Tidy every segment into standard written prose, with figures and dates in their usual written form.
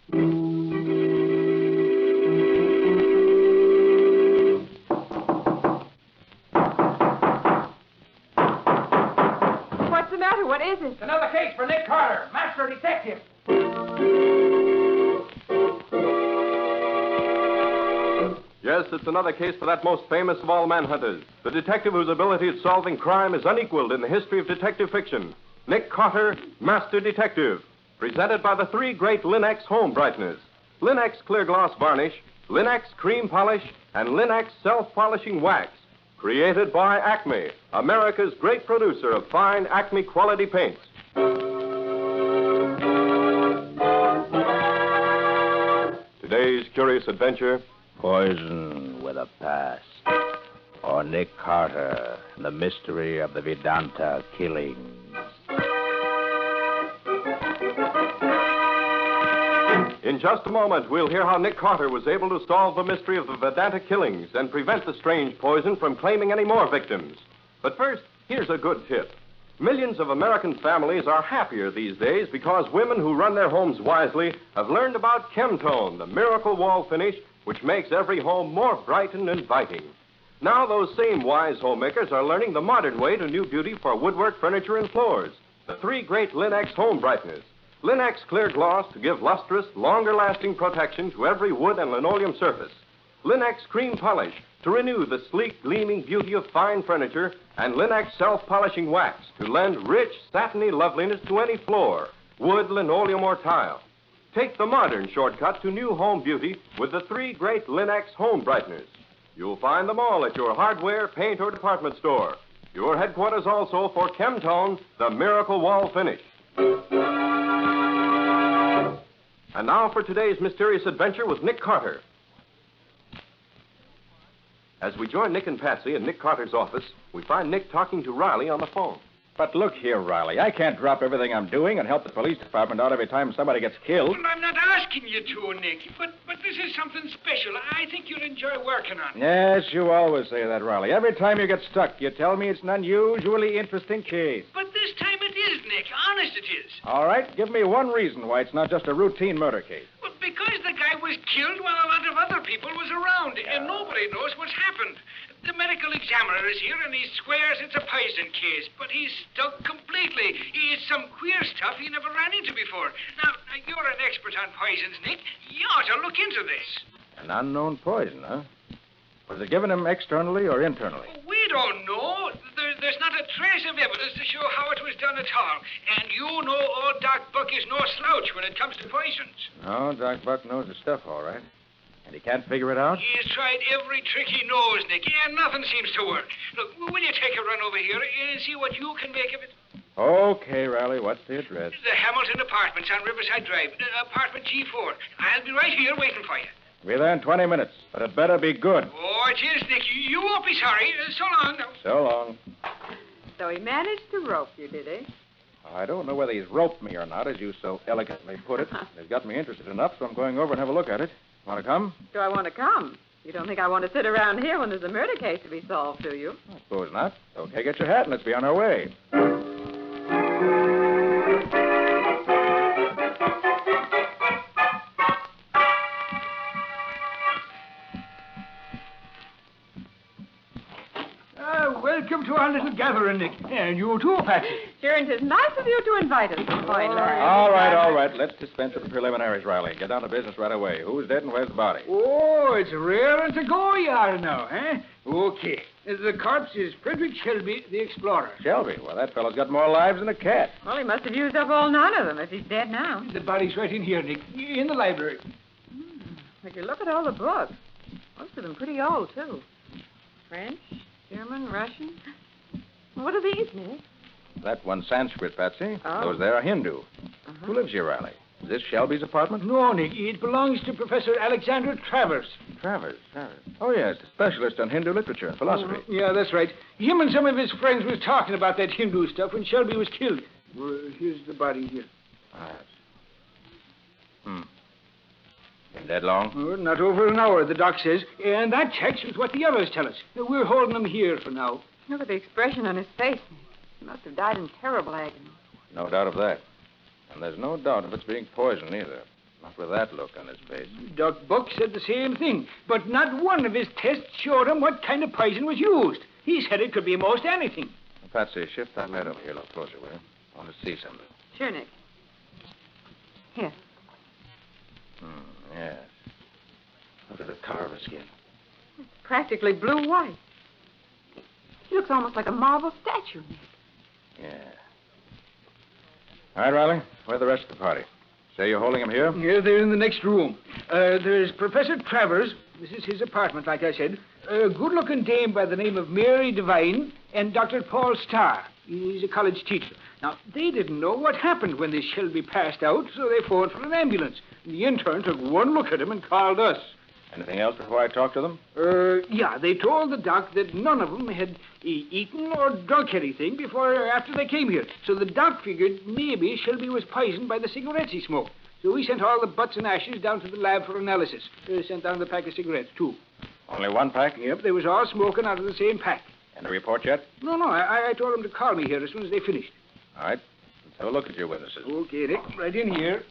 What's the matter? What is it? It's another case for Nick Carter, master detective. Yes, it's another case for that most famous of all manhunters, the detective whose ability at solving crime is unequaled in the history of detective fiction. Nick Carter, Master Detective, presented by the three great Linex home brighteners: Linex Clear Gloss Varnish, Linex Cream Polish, and Linex Self-Polishing Wax. Created by Acme, America's great producer of fine Acme quality paints. Today's curious adventure: Poison with a Past, or Nick Carter, the mystery of the Vedanta killings. In just a moment, we'll hear how Nick Carter was able to solve the mystery of the Vedanta killings and prevent the strange poison from claiming any more victims. But first, here's a good tip. Millions of American families are happier these days because women who run their homes wisely have learned about Chemtone, the miracle wall finish which makes every home more bright and inviting. Now those same wise homemakers are learning the modern way to new beauty for woodwork, furniture, and floors. The three great Linex home brighteners. Linex Clear Gloss to give lustrous, longer-lasting protection to every wood and linoleum surface. Linex Cream Polish to renew the sleek, gleaming beauty of fine furniture. And Linex Self-Polishing Wax to lend rich, satiny loveliness to any floor, wood, linoleum, or tile. Take the modern shortcut to new home beauty with the three great Linex home brighteners. You'll find them all at your hardware, paint, or department store. Your headquarters also for Chemtone, the miracle wall finish. And now for today's mysterious adventure with Nick Carter. As we join Nick and Patsy in Nick Carter's office, we find Nick talking to Riley on the phone. But look here, Riley. I can't drop everything I'm doing and help the police department out every time somebody gets killed. Well, I'm not asking you to, Nick, but this is something special. I think you'll enjoy working on it. Yes, you always say that, Riley. Every time you get stuck, you tell me it's an unusually interesting case. But this time it is, Nick. Honest it is. All right, give me one reason why it's not just a routine murder case. Well, because the guy was killed while a lot of other people was around, and nobody knows what's happened. The medical examiner is here, and he swears it's a poison case, but he's stuck completely. It's some queer stuff he never ran into before. Now, you're an expert on poisons, Nick. You ought to look into this. An unknown poison, huh? Was it given him externally or internally? We don't know. There's not a trace of evidence to show how it was done at all. And you know old Doc Buck is no slouch when it comes to poisons. No, Doc Buck knows his stuff, all right. And he can't figure it out? He's tried every trick he knows, Nick, and nothing seems to work. Look, will you take a run over here and see what you can make of it? Okay, Riley, what's the address? The Hamilton Apartments on Riverside Drive, apartment G4. I'll be right here waiting for you. Be there in 20 minutes, but it better be good. Oh, it is, Nick. You won't be sorry. So long now. So long. So he managed to rope you, did he? I don't know whether he's roped me or not, as you so elegantly put it. It's got me interested enough, so I'm going over and have a look at it. Want to come? Do I want to come? You don't think I want to sit around here when there's a murder case to be solved, do you? I suppose not. Okay, get your hat and let's be on our way. Welcome to our little gathering, Nick. And you too, Patsy. Sure, and 'tis nice of you to invite us, Miss Poindexter. All right. Let's dispense with the preliminaries, Riley. Get down to business right away. Who's dead and where's the body? Oh, it's raring to go you are now, eh? Okay. The corpse is Frederick Shelby, the explorer. Shelby? Well, that fellow's got more lives than a cat. Well, he must have used up all 9 of them if he's dead now. The body's right in here, Nick, in the library. If you look at all the books, most of them pretty old, too. French, German, Russian. What are these, Nick? That one's Sanskrit, Patsy. Oh. Those there are Hindu. Who lives here, Riley? Is this Shelby's apartment? No, Nick, it belongs to Professor Alexander Travers. Travers. Oh, yes, the specialist on Hindu literature and philosophy. Yeah, that's right. Him and some of his friends was talking about that Hindu stuff when Shelby was killed. Well, here's the body here. Been dead long? Oh, not over an hour, the doc says. And that checks with what the others tell us. We're holding him here for now. Look at the expression on his face. He must have died in terrible agony. No doubt of that. And there's no doubt of its being poison either. Not with that look on his face. Doc Buck said the same thing, but not one of his tests showed him what kind of poison was used. He said it could be most anything. Patsy, shift that light over here a little closer, will you? I want to see something. Sure, Nick. Here. Yes. Look at the color of his skin. It's practically blue-white. He looks almost like a marble statue, Nick. Yeah. All right, Riley. Where's the rest of the party? Say you're holding him here? Yeah, they're in the next room. There's Professor Travers. This is his apartment, like I said. A good-looking dame by the name of Mary Devine and Dr. Paul Starr. He's a college teacher. Now, they didn't know what happened when this Shelby passed out, so they phoned for an ambulance. The intern took one look at him and called us. Anything else before I talk to them? Yeah, they told the doc that none of them had eaten or drunk anything before or after they came here. So the doc figured maybe Shelby was poisoned by the cigarettes he smoked. So we sent all the butts and ashes down to the lab for analysis. Sent down the pack of cigarettes, too. Only one pack? Yep, they was all smoking out of the same pack. Any report yet? No, I told them to call me here as soon as they finished. All right. Let's have a look at your witnesses. Okay, Nick, right in here.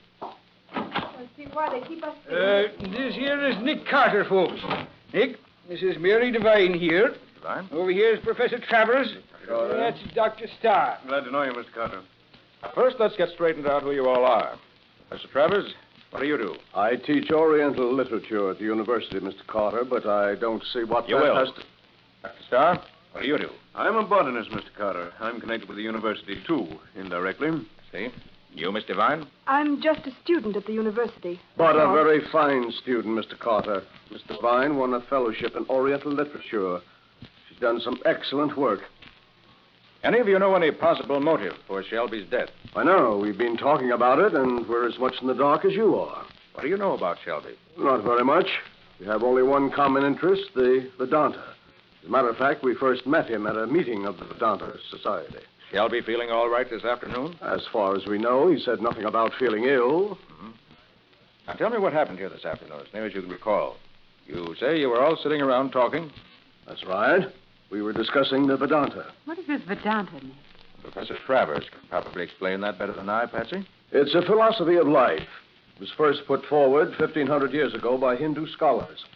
Let's see why they keep us This here is Nick Carter, folks. Nick, this is Mary Devine here. Devine? Over here is Professor Travers. That's Dr. Starr. Glad to know you, Mr. Carter. First, let's get straightened out who you all are. Mr. Travers, what do you do? I teach Oriental literature at the university, Mr. Carter, but I don't see what You that will. has to... Dr. Starr, what do you do? I'm a botanist, Mr. Carter. I'm connected with the university, too, indirectly. See? You, Miss Devine? I'm just a student at the university. But a very fine student, Mr. Carter. Miss Devine won a fellowship in Oriental literature. She's done some excellent work. Any of you know any possible motive for Shelby's death? I know. We've been talking about it, and we're as much in the dark as you are. What do you know about Shelby? Not very much. We have only one common interest, the Vedanta. As a matter of fact, we first met him at a meeting of the Vedanta Society. Shelby feeling all right this afternoon? As far as we know, he said nothing about feeling ill. Mm-hmm. Now, tell me what happened here this afternoon, as near as you can recall. You say you were all sitting around talking? That's right. We were discussing the Vedanta. What is this Vedanta, Nick? Professor Travers can probably explain that better than I, Patsy. It's a philosophy of life. It was first put forward 1,500 years ago by Hindu scholars.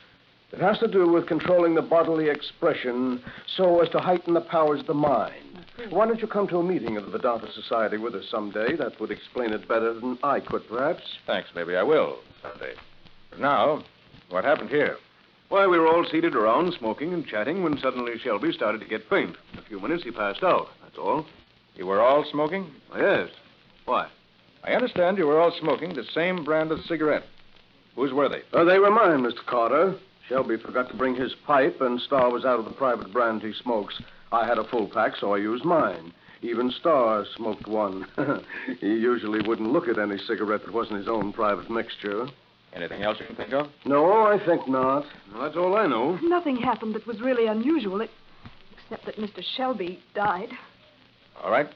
It has to do with controlling the bodily expression so as to heighten the powers of the mind. Why don't you come to a meeting of the Vedanta Society with us someday? That would explain it better than I could, perhaps. Thanks, maybe I will someday. But now, what happened here? Why, we were all seated around, smoking and chatting, when suddenly Shelby started to get faint. In a few minutes, he passed out. That's all. You were all smoking? Yes. Why? I understand you were all smoking the same brand of cigarette. Whose were they? They were mine, Mr. Carter. Shelby forgot to bring his pipe, and Starr was out of the private brand he smokes. I had a full pack, so I used mine. Even Starr smoked one. He usually wouldn't look at any cigarette that wasn't his own private mixture. Anything else you can think of? No, I think not. Well, that's all I know. Nothing happened that was really unusual, except that Mr. Shelby died. All right.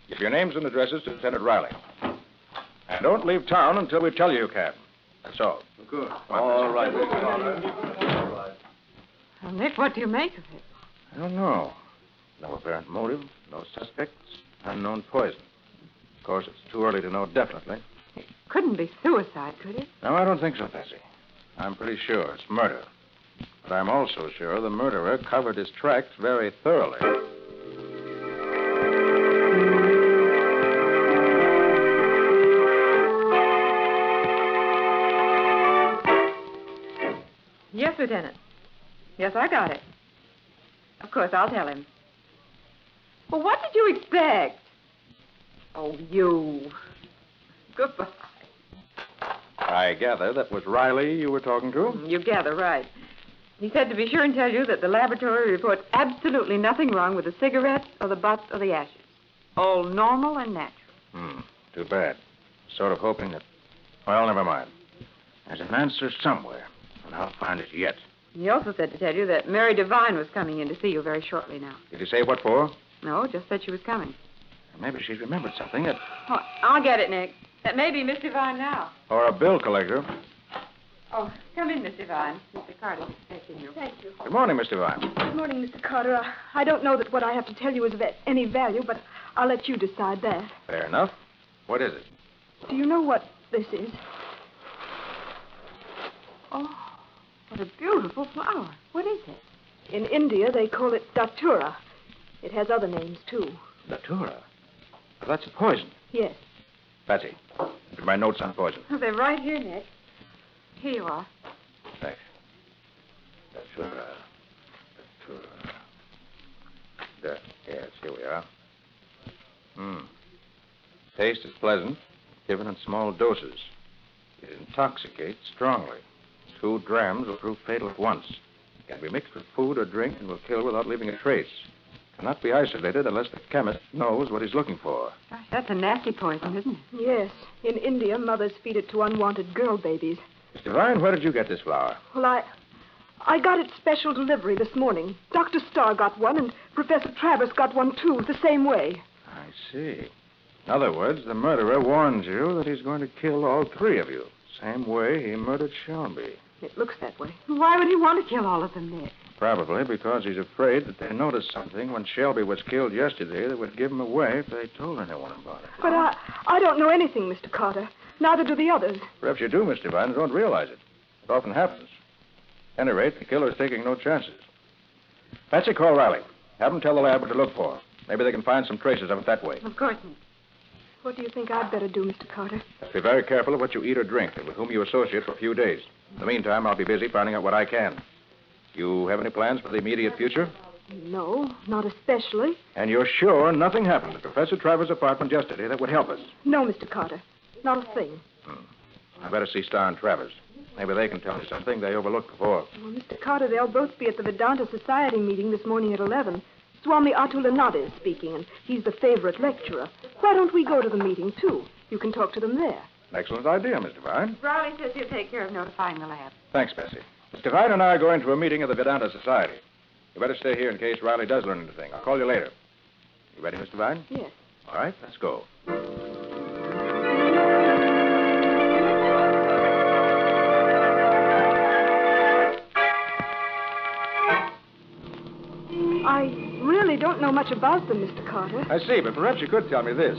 Give your names and addresses to Lieutenant Riley. And don't leave town until we tell you you can. That's all. Good. All right, Mr. Carter. All right. Well, Nick, what do you make of it? I don't know. No apparent motive, no suspects, unknown poison. Of course, it's too early to know definitely. It couldn't be suicide, could it? No, I don't think so, Patsy. I'm pretty sure it's murder. But I'm also sure the murderer covered his tracks very thoroughly. Yes, Lieutenant. Yes, I got it. Of course, I'll tell him. Well, what did you expect? Oh, you. Goodbye. I gather that was Riley you were talking to? You gather right. He said to be sure and tell you that the laboratory reports absolutely nothing wrong with the cigarettes or the butts or the ashes. All normal and natural. Too bad. Sort of hoping that... Well, never mind. There's an answer somewhere, and I'll find it yet. He also said to tell you that Mary Devine was coming in to see you very shortly now. Did he say what for? No, just said she was coming. Maybe she's remembered something. Oh, I'll get it, Nick. That may be Miss Devine now. Or a bill collector. Oh, come in, Miss Devine. Mr. Carter is expecting you. Thank you. Good morning, Miss Devine. Good morning, Mr. Carter. I don't know that what I have to tell you is of any value, but I'll let you decide that. Fair enough. What is it? Do you know what this is? Oh, what a beautiful flower. What is it? In India, they call it datura. It has other names, too. Datura? That's a poison. Yes. Patsy, give my notes on poison. Oh, they're right here, Nick. Here you are. Thanks. Datura. Yes, here we are. Taste is pleasant, given in small doses. It intoxicates strongly. 2 grams will prove fatal at once. It can be mixed with food or drink and will kill without leaving a trace. Cannot be isolated unless the chemist knows what he's looking for. Gosh, that's a nasty poison, isn't it? Yes. In India, mothers feed it to unwanted girl babies. Miss Devine, where did you get this flower? Well, I got it special delivery this morning. Dr. Starr got one, and Professor Travers got one, too, the same way. I see. In other words, the murderer warns you that he's going to kill all 3 of you. Same way he murdered Shelby. It looks that way. Why would he want to kill all of them, Nick? Probably because he's afraid that they noticed something when Shelby was killed yesterday that would give him away if they told anyone about it. But I don't know anything, Mr. Carter. Neither do the others. Perhaps you do, Miss Devine, and don't realize it. It often happens. At any rate, the killer's taking no chances. Patsy, call Riley. Have him tell the lab what to look for. Maybe they can find some traces of it that way. Of course, Nick. What do you think I'd better do, Mr. Carter? Be very careful of what you eat or drink and with whom you associate for a few days. In the meantime, I'll be busy finding out what I can. You have any plans for the immediate future? No, not especially. And you're sure nothing happened at Professor Travers' apartment yesterday that would help us? No, Mr. Carter. Not a thing. I better see Starr and Travers. Maybe they can tell me something they overlooked before. Well, Mr. Carter, they'll both be at the Vedanta Society meeting this morning at 11. Swami Atulanada is speaking, and he's the favorite lecturer. Why don't we go to the meeting, too? You can talk to them there. An excellent idea, Miss Devine. Riley says he'll take care of notifying the lab. Thanks, Bessie. Miss Devine and I are going to a meeting of the Vedanta Society. You better stay here in case Riley does learn anything. I'll call you later. You ready, Miss Devine? Yes. All right, let's go. I really don't know much about them, Mr. Carter. I see, but perhaps you could tell me this.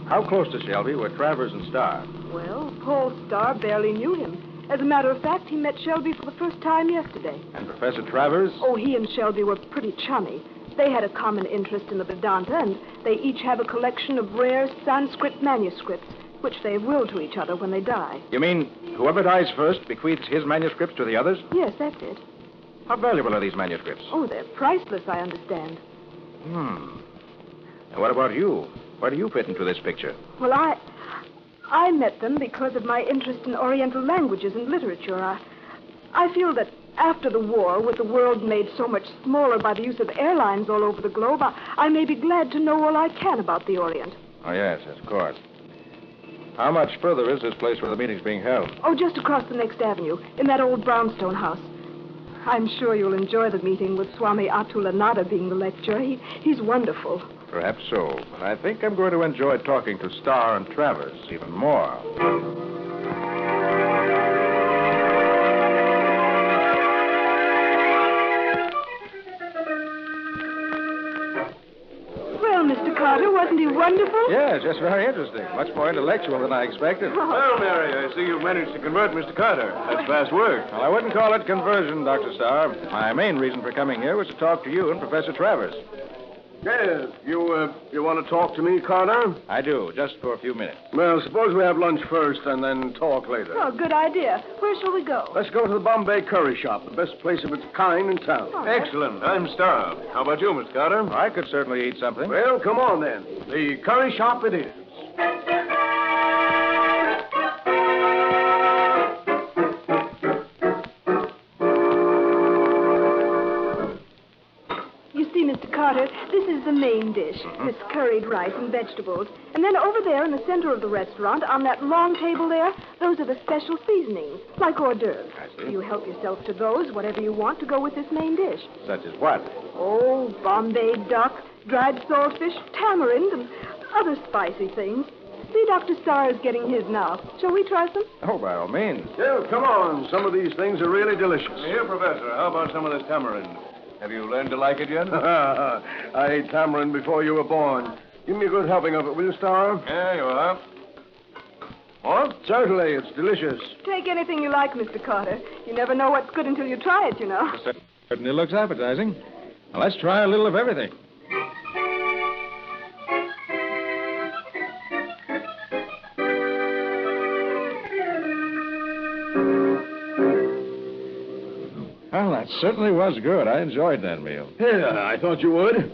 How close to Shelby were Travers and Starr? Well, Paul Starr barely knew him. As a matter of fact, he met Shelby for the first time yesterday. And Professor Travers? Oh, he and Shelby were pretty chummy. They had a common interest in the Vedanta, and they each have a collection of rare Sanskrit manuscripts, which they will to each other when they die. You mean whoever dies first bequeaths his manuscripts to the others? Yes, that's it. How valuable are these manuscripts? Oh, they're priceless, I understand. And what about you? Where do you fit into this picture? Well, I met them because of my interest in Oriental languages and literature. I feel that after the war, with the world made so much smaller by the use of airlines all over the globe, I may be glad to know all I can about the Orient. Oh, yes, of course. How much further is this place where the meeting's being held? Oh, just across the next avenue, in that old brownstone house. I'm sure you'll enjoy the meeting with Swami Atulanada being the lecturer. He's wonderful. Perhaps so, but I think I'm going to enjoy talking to Starr and Travers even more. Well, Mr. Carter, wasn't he wonderful? Yes, just very interesting. Much more intellectual than I expected. Well, Mary, I see you've managed to convert Mr. Carter. That's fast work. Well, I wouldn't call it conversion, Dr. Starr. My main reason for coming here was to talk to you and Professor Travers. Yes, you want to talk to me, Carter? I do, just for a few minutes. Well, suppose we have lunch first and then talk later. Oh, good idea. Where shall we go? Let's go to the Bombay Curry Shop, the best place of its kind in town. All right. Excellent. I'm starved. How about you, Mr. Carter? I could certainly eat something. Well, come on then. The Curry Shop it is. Mr. Carter, this is the main dish. This curried rice and vegetables. And then over there in the center of the restaurant, on that long table there, those are the special seasonings, like hors d'oeuvres. I see. You help yourself to those, whatever you want to go with this main dish. Such as what? Oh, Bombay duck, dried saltfish, tamarind, and other spicy things. See, Dr. Starr is getting his now. Shall we try some? Oh, by all means. Well, come on. Some of these things are really delicious. Here, Professor, how about some of this tamarind? Have you learned to like it yet? I ate tamarind before you were born. Give me a good helping of it, will you, Starr? There you are. Or? Certainly, it's delicious. Take anything you like, Mr. Carter. You never know what's good until you try it, you know. Certainly looks appetizing. Now, let's try a little of everything. Well, that certainly was good. I enjoyed that meal. Yeah, I thought you would.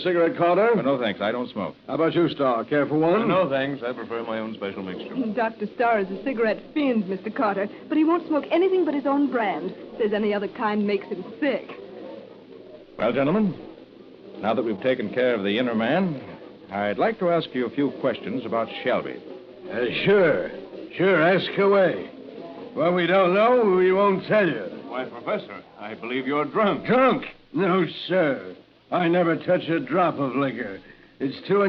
Cigarette, Carter? But no, thanks. I don't smoke. How about you, Star? Care for one? No, thanks. I prefer my own special mixture. Dr. Starr is a cigarette fiend, Mr. Carter, but he won't smoke anything but his own brand. Says any other kind makes him sick. Well, gentlemen, now that we've taken care of the inner man, I'd like to ask you a few questions about Shelby. Sure. Sure, ask away. What we don't know, we won't tell you. Why, Professor, I believe you're drunk. Drunk? No, sir. I never touch a drop of liquor. It's too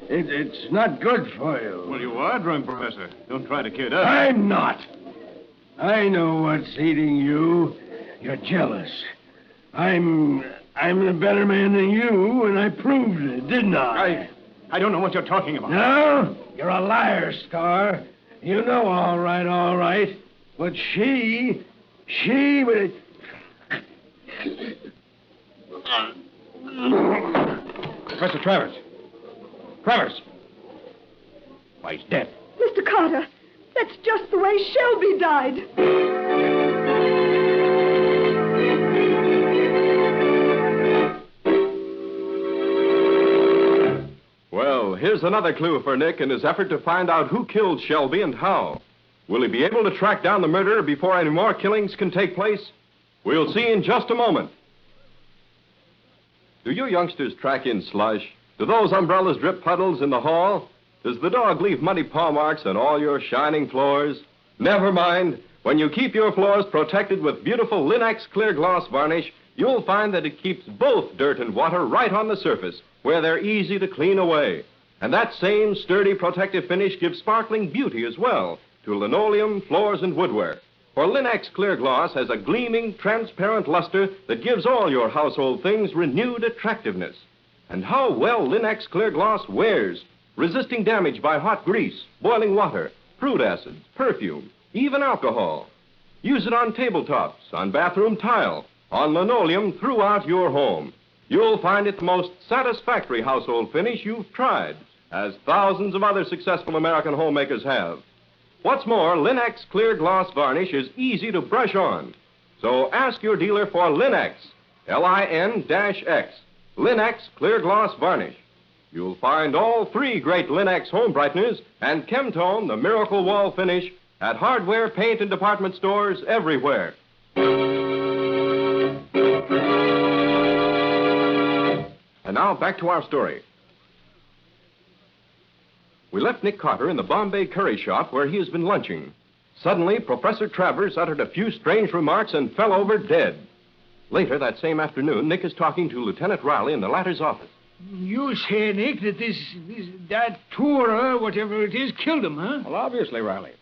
It's not good for you. Well, you are drunk, Professor. Don't try to kid us. I'm not. I know what's eating you. You're jealous. I'm the better man than you, and I proved it, didn't I? I don't know what you're talking about. No? You're a liar, Star. You know all right. But she... Professor Travers. Travers! Why, he's dead. Mr. Carter, that's just the way Shelby died. Well, here's another clue for Nick in his effort to find out who killed Shelby and how. Will he be able to track down the murderer before any more killings can take place? We'll see in just a moment. Do you youngsters track in slush? Do those umbrellas drip puddles in the hall? Does the dog leave muddy paw marks on all your shining floors? Never mind. When you keep your floors protected with beautiful Linex clear gloss varnish, you'll find that it keeps both dirt and water right on the surface, where they're easy to clean away. And that same sturdy protective finish gives sparkling beauty as well to linoleum, floors, and woodwork. For Linex Clear Gloss has a gleaming, transparent luster that gives all your household things renewed attractiveness. And how well Linex Clear Gloss wears, resisting damage by hot grease, boiling water, fruit acids, perfume, even alcohol. Use it on tabletops, on bathroom tile, on linoleum throughout your home. You'll find it the most satisfactory household finish you've tried, as thousands of other successful American homemakers have. What's more, Linex Clear Gloss Varnish is easy to brush on. So ask your dealer for Linex, Lin-X, Linex Clear Gloss Varnish. You'll find all three great Linex home brighteners and Chemtone, the miracle wall finish, at hardware, paint, and department stores everywhere. And now back to our story. We left Nick Carter in the Bombay curry shop where he has been lunching. Suddenly, Professor Travers uttered a few strange remarks and fell over dead. Later that same afternoon, Nick is talking to Lieutenant Riley in the latter's office. You say, Nick, that that tour or whatever it is killed him, huh? Well, obviously, Riley.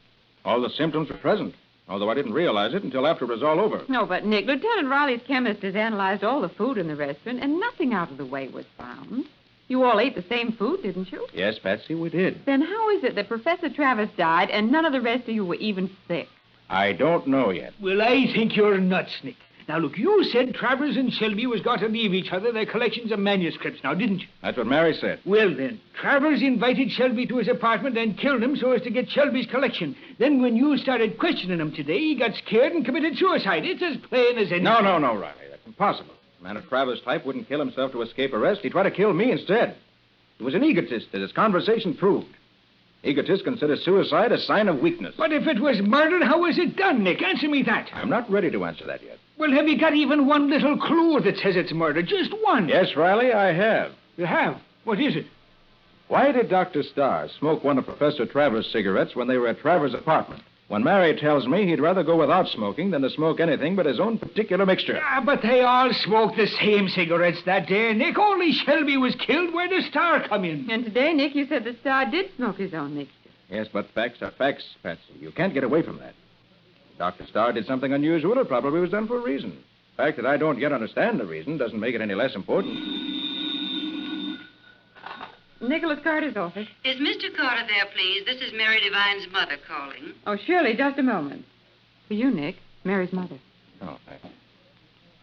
All the symptoms were present, although I didn't realize it until after it was all over. No, but, Nick, Lieutenant Riley's chemist has analyzed all the food in the restaurant, and nothing out of the way was found. You all ate the same food, didn't you? Yes, Patsy, we did. Then how is it that Professor Travers died and none of the rest of you were even sick? I don't know yet. Well, I think you're nuts, Nick. Now, look, you said Travers and Shelby was got to leave each other their collections of manuscripts now, didn't you? That's what Mary said. Well, then, Travers invited Shelby to his apartment and killed him so as to get Shelby's collection. Then when you started questioning him today, he got scared and committed suicide. It's as plain as anything. No, Riley. That's impossible. A man of Travers' type wouldn't kill himself to escape arrest. He'd try to kill me instead. He was an egotist, as his conversation proved. Egotists consider suicide a sign of weakness. But if it was murder, how was it done, Nick? Answer me that. I'm not ready to answer that yet. Well, have you got even one little clue that says it's murder? Just one. Yes, Riley, I have. You have? What is it? Why did Dr. Starr smoke one of Professor Travers' cigarettes when they were at Travers' apartment? When Mary tells me he'd rather go without smoking than to smoke anything but his own particular mixture. Yeah, but they all smoked the same cigarettes that day, Nick. Only Shelby was killed. Where does Starr come in? And today, Nick, you said the Star did smoke his own mixture. Yes, but facts are facts, Patsy. You can't get away from that. If Dr. Starr did something unusual, it probably was done for a reason. The fact that I don't yet understand the reason doesn't make it any less important. Nicholas Carter's office. Is Mr. Carter there, please? This is Mary Devine's mother calling. Oh, surely, just a moment. For you, Nick, Mary's mother. Oh, thank you.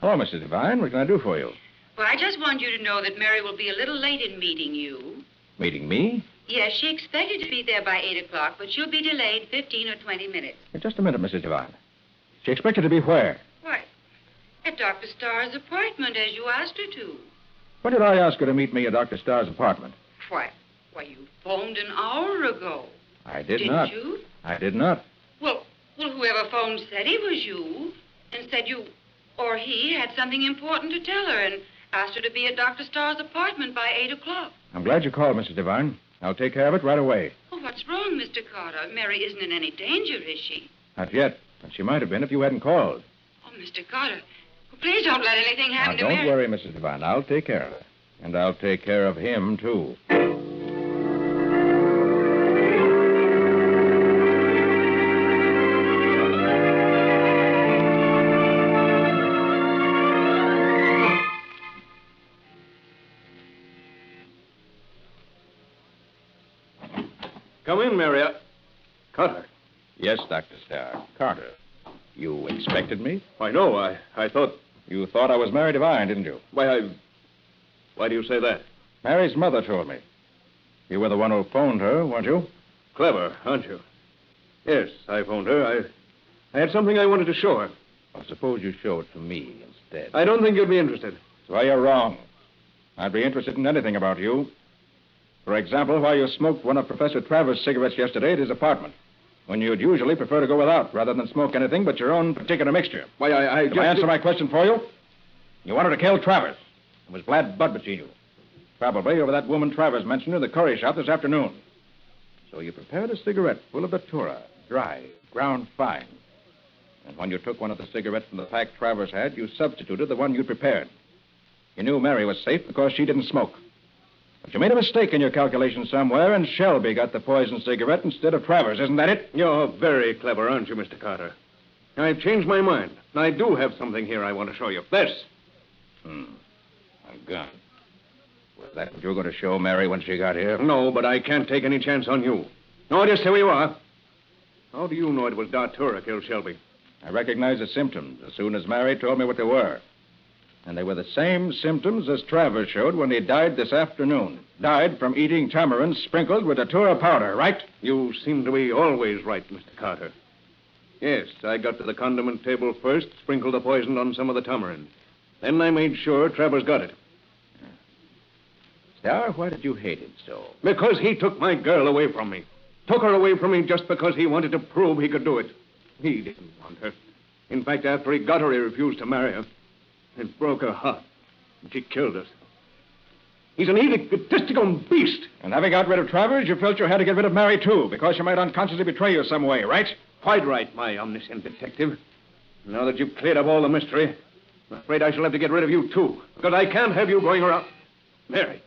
Hello, Mrs. Devine. What can I do for you? Well, I just want you to know that Mary will be a little late in meeting you. Meeting me? Yes, she expected to be there by 8 o'clock, but she'll be delayed 15 or 20 minutes. Hey, just a minute, Mrs. Devine. She expected to be where? Why, at Dr. Starr's apartment, as you asked her to. When did I ask her to meet me at Dr. Starr's apartment? Why, you phoned an hour ago. I did not. Didn't you? I did not. Well, whoever phoned said it was you, and said you or he had something important to tell her, and asked her to be at Dr. Starr's apartment by 8 o'clock. I'm glad you called, Mrs. Devine. I'll take care of it right away. Oh, what's wrong, Mr. Carter? Mary isn't in any danger, is she? Not yet, but she might have been if you hadn't called. Oh, Mr. Carter, please don't let anything happen Now, to don't Mary. worry, Mrs. Devine. I'll take care of her. And I'll take care of him, too. Come in, Marriott. Carter. Yes, Dr. Starr. Carter. You expected me? I know. I thought. You thought I was Mary Devine, didn't you? Why do you say that? Mary's mother told me. You were the one who phoned her, weren't you? Clever, aren't you? Yes, I phoned her. I had something I wanted to show her. Well, suppose you show it to me instead. I don't think you'd be interested. Well, you're wrong. I'd be interested in anything about you. For example, why you smoked one of Professor Travers' cigarettes yesterday at his apartment, when you'd usually prefer to go without, rather than smoke anything but your own particular mixture. Why, I just... Can I answer my question for you? You wanted to kill Travers. It was bad blood between you. Probably over that woman Travers mentioned in the curry shop this afternoon. So you prepared a cigarette full of datura, dry, ground fine. And when you took one of the cigarettes from the pack Travers had, you substituted the one you'd prepared. You knew Mary was safe because she didn't smoke. But you made a mistake in your calculations somewhere, and Shelby got the poisoned cigarette instead of Travers. Isn't that it? You're very clever, aren't you, Mr. Carter? I've changed my mind. I do have something here I want to show you. This. A gun. Was that what you were going to show Mary when she got here? No, but I can't take any chance on you. No, just here you are. How do you know it was Datura killed Shelby? I recognized the symptoms as soon as Mary told me what they were. And they were the same symptoms as Travers showed when he died this afternoon. Died from eating tamarind sprinkled with datura powder, right? You seem to be always right, Mr. Carter. Yes, I got to the condiment table first, sprinkled the poison on some of the tamarind. Then I made sure Travers got it. Star, why did you hate him so? Because he took my girl away from me. Took her away from me just because he wanted to prove he could do it. He didn't want her. In fact, after he got her, he refused to marry her. It broke her heart. And she killed us. He's an egotistical beast. And having got rid of Travers, you felt you had to get rid of Mary, too, because she might unconsciously betray you some way, right? Quite right, my omniscient detective. Now that you've cleared up all the mystery, I'm afraid I shall have to get rid of you, too. Because I can't have you going around. Mary.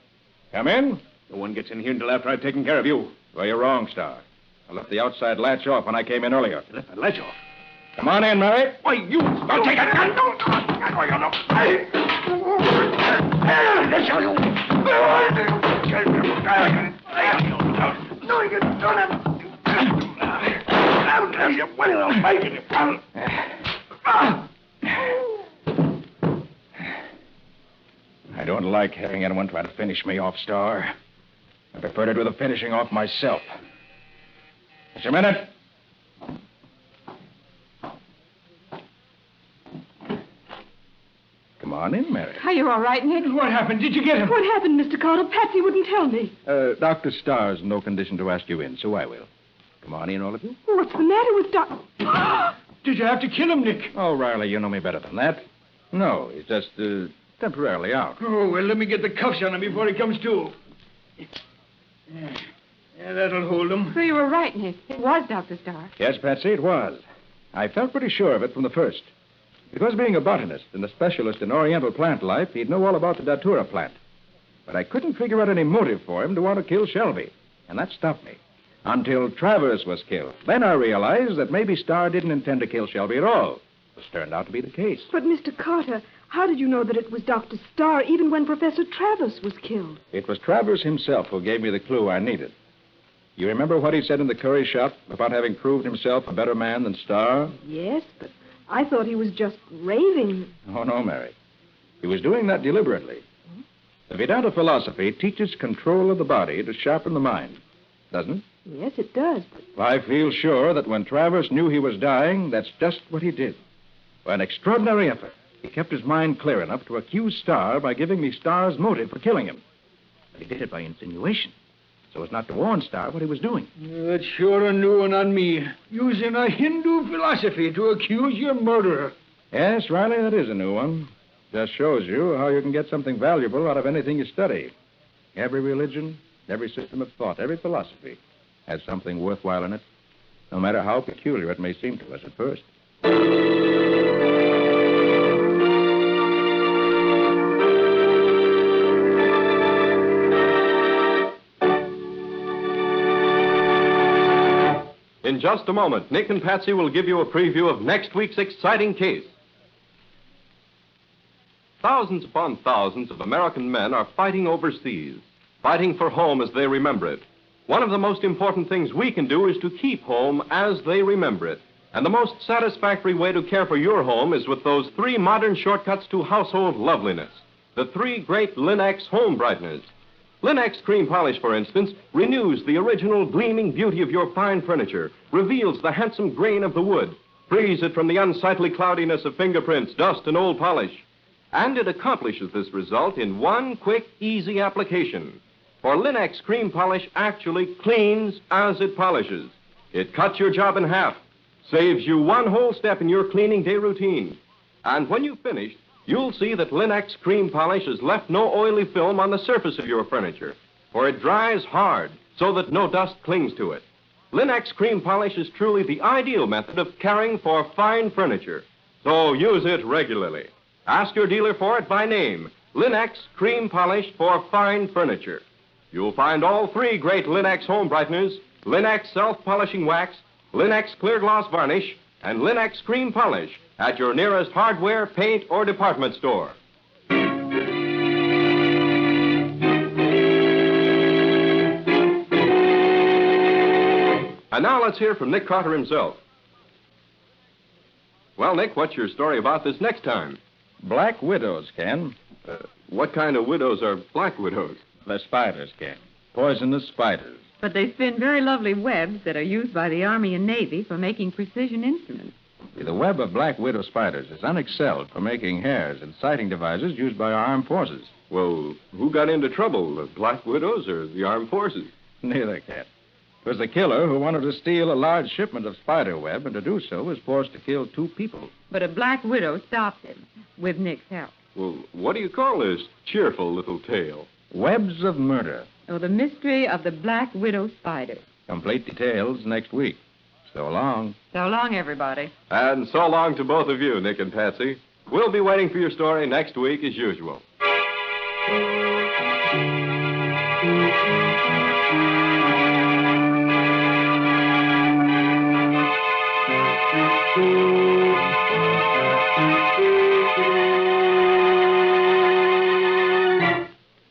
Come in. No one gets in here until after I've taken care of you. Well, you're wrong, Star. I left the outside latch off when I came in earlier. You left the latch off? Come on in, Mary. Why, you... Don't take it! No, you don't. I'll tell you when I'll make it. I don't like having anyone try to finish me off, Star. I prefer to do the finishing off myself. Just a minute. Come on in, Mary. Are you all right, Nick? What happened? Did you get him? What happened, Mr. Carter? Patsy wouldn't tell me. Dr. Starr's in no condition to ask you in, so I will. Come on in, all of you. What's the matter with Doc? Did you have to kill him, Nick? Oh, Riley, you know me better than that. No, he's just temporarily out. Oh, well, let me get the cuffs on him before he comes to. Yeah, that'll hold him. So you were right, Nick. It was Dr. Starr. Yes, Patsy, it was. I felt pretty sure of it from the first. Because being a botanist and a specialist in Oriental plant life, he'd know all about the datura plant. But I couldn't figure out any motive for him to want to kill Shelby. And that stopped me. Until Travers was killed. Then I realized that maybe Starr didn't intend to kill Shelby at all. This turned out to be the case. But, Mr. Carter, How did you know that it was Dr. Starr even when Professor Travers was killed? It was Travers himself who gave me the clue I needed. You remember what he said in the curry shop about having proved himself a better man than Starr? Yes, but I thought he was just raving. Oh, no, Mary. He was doing that deliberately. The Vedanta philosophy teaches control of the body to sharpen the mind, doesn't it? Yes, it does, but... I feel sure that when Travers knew he was dying, that's just what he did. By an extraordinary effort, he kept his mind clear enough to accuse Starr by giving me Starr's motive for killing him. But he did it by insinuation, so as not to warn Starr what he was doing. That's sure a new one on me. Using a Hindu philosophy to accuse your murderer. Yes, Riley, that is a new one. Just shows you how you can get something valuable out of anything you study. Every religion, every system of thought, every philosophy has something worthwhile in it, no matter how peculiar it may seem to us at first. In just a moment, Nick and Patsy will give you a preview of next week's exciting case. Thousands upon thousands of American men are fighting overseas, fighting for home as they remember it. One of the most important things we can do is to keep home as they remember it. And the most satisfactory way to care for your home is with those 3 modern shortcuts to household loveliness. The 3 great Linex home brighteners. Linex cream polish, for instance, renews the original gleaming beauty of your fine furniture, reveals the handsome grain of the wood, frees it from the unsightly cloudiness of fingerprints, dust, and old polish. And it accomplishes this result in one quick, easy application. For Linex cream polish actually cleans as it polishes. It cuts your job in half, saves you one whole step in your cleaning day routine. And when you've finished, you'll see that Linex cream polish has left no oily film on the surface of your furniture, for it dries hard so that no dust clings to it. Linex cream polish is truly the ideal method of caring for fine furniture, so use it regularly. Ask your dealer for it by name, Linex cream polish for fine furniture. You'll find all 3 great Linex home brighteners, Linex self-polishing wax, Linex clear gloss varnish, and Linex cream polish at your nearest hardware, paint, or department store. And now let's hear from Nick Carter himself. Well, Nick, what's your story about this next time? Black widows, Ken. What kind of widows are black widows? The spiders, Ken. Poisonous spiders. But they spin very lovely webs that are used by the Army and Navy for making precision instruments. The web of black widow spiders is unexcelled for making hairs and sighting devices used by our armed forces. Well, who got into trouble, the black widows or the armed forces? Neither, Ken. It was the killer who wanted to steal a large shipment of spider web, and to do so was forced to kill 2 people. But a black widow stopped him with Nick's help. Well, what do you call this cheerful little tale? Webs of Murder. Oh, the mystery of the black widow spider. Complete details next week. So long. So long, everybody. And so long to both of you, Nick and Patsy. We'll be waiting for your story next week as usual.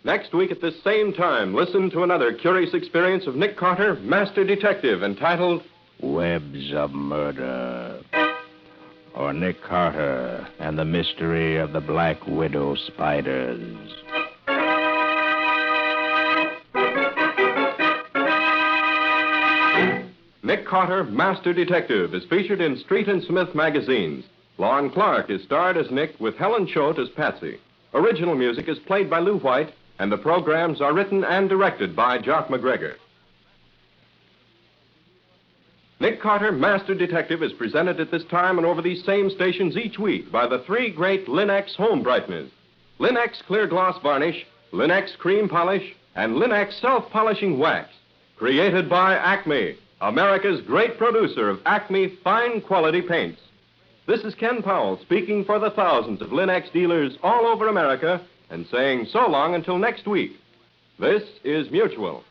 Next week at this same time, listen to another curious experience of Nick Carter, Master Detective, entitled Webs of Murder. Or Nick Carter and the Mystery of the Black Widow Spiders. Nick Carter, Master Detective, is featured in Street and Smith magazines. Lon Clark is starred as Nick with Helen Choate as Patsy. Original music is played by Lou White, and the programs are written and directed by Jock McGregor. Nick Carter, Master Detective, is presented at this time and over these same stations each week by the 3 great Linex home brighteners. Linex clear gloss varnish, Linex cream polish, and Linex self-polishing wax. Created by Acme, America's great producer of Acme fine quality paints. This is Ken Powell speaking for the thousands of Linex dealers all over America and saying so long until next week. This is Mutual.